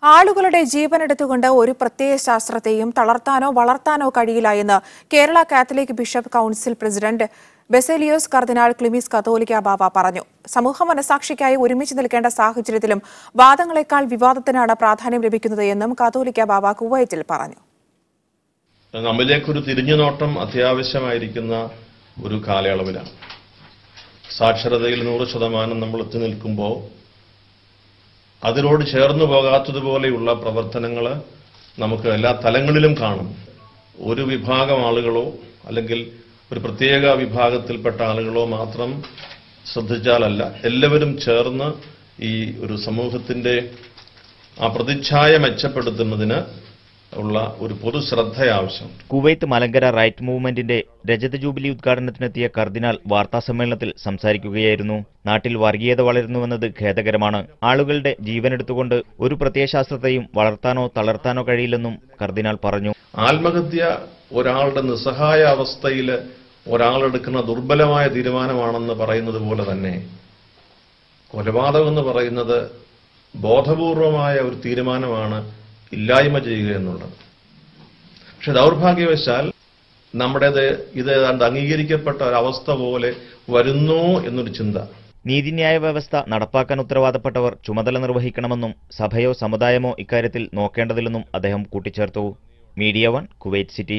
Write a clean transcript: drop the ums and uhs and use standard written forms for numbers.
ആളുകളുടെ ജീവനെടുത്തുകൊണ്ട് ഒരു പ്രത്യയ ശാസ്ത്രത്തെയും തളർത്താനോ വളർത്താനോ കഴിയില്ല എന്ന് Kerala catholic bishop council president Baselios cardinal Cleemis Catholicos Bava പറഞ്ഞു. സമൂഹ മനസാക്ഷിക്കായി ഒരുമിച്ച് നിൽക്കേണ്ട സാഹചര്യത്തിലും വാദങ്ങളെക്കാൾ വിവാദത്തിനാണ് പ്രാധാന്യം ലഭിക്കുന്നത് എന്നും കത്തോലിക്ക ബാവ കുവൈറ്റിൽ പറഞ്ഞു. നമ്മിലേക്കൊരു തിരിഞ്ഞുനോട്ടം അത്യാവശ്യമായിരിക്കുന്ന ഒരു കാലയളവിലാണ്. സാക്ഷരതയിൽ 100% നമ്മൾ എത്തി നിൽക്കുമ്പോൾ അതിനോട് ചേർന്നു പോകാത്തതുപോലെയുള്ള പ്രവർത്തനങ്ങൾ നമുക്ക് എല്ലാ തലങ്ങളിലും കാണും. ഒരു വിഭാഗം ആളുകളോ അല്ലെങ്കിൽ ഒരു പ്രത്യേക വിഭാഗത്തിൽപ്പെട്ട ആളുകളോ മാത്രം ശ്രദ്ധിച്ചാലല്ല, എല്ലാവരും ചേർന്ന് ഈ ഒരു സമൂഹത്തിന്റെ ആ പ്രതിച്ഛായ മെച്ചപ്പെടുത്തുന്നതിന് ഉള്ള ഒരു പൊതുശ്രദ്ധ ആവശ്യം. കുവൈത്ത് മലങ്കര റൈറ്റ് മൂവ്മെന്റിന്റെ രജത ജൂബിലി ഉദ്ഘാടനത്തിനെത്തിയ കർദിനാൾ വാർത്താസമ്മേളനത്തിൽ സംസാരിക്കുകയായിരുന്നു. നാട്ടിൽ വർഗീയത വളരുന്നുവെന്നത് ഖേദകരമാണ്. ആളുകളുടെ ജീവനെടുത്തുകൊണ്ട് ഒരു പ്രത്യയശാസ്ത്രത്തെയും വളർത്താനോ തളർത്താനോ കഴിയില്ലെന്നും കർദിനാൾ പറഞ്ഞു. ആത്മഹത്യ ഒരാളുടെ നിസ്സഹായ അവസ്ഥയിൽ ഒരാളെടുക്കുന്ന ദുർബലമായ തീരുമാനമാണെന്ന് പറയുന്നത് പോലെ തന്നെ കൊലപാതകം എന്ന് പറയുന്നത് ബോധപൂർവമായ ഒരു തീരുമാനമാണ്, ഇല്ലായ്മ ചെയ്യുക എന്നുള്ളത്. പക്ഷെ ദൗർഭാഗ്യവശാൽ നമ്മുടേത് ഇത് അംഗീകരിക്കപ്പെട്ട ഒരവസ്ഥ പോലെ വരുന്നു എന്നൊരു ചിന്ത. നീതിന്യായ വ്യവസ്ഥ നടപ്പാക്കാൻ ഉത്തരവാദപ്പെട്ടവർ ചുമതല നിർവഹിക്കണമെന്നും സഭയോ സമുദായമോ ഇക്കാര്യത്തിൽ നോക്കേണ്ടതില്ലെന്നും അദ്ദേഹം കൂട്ടിച്ചേർത്തു. Media 1 Kuwait city.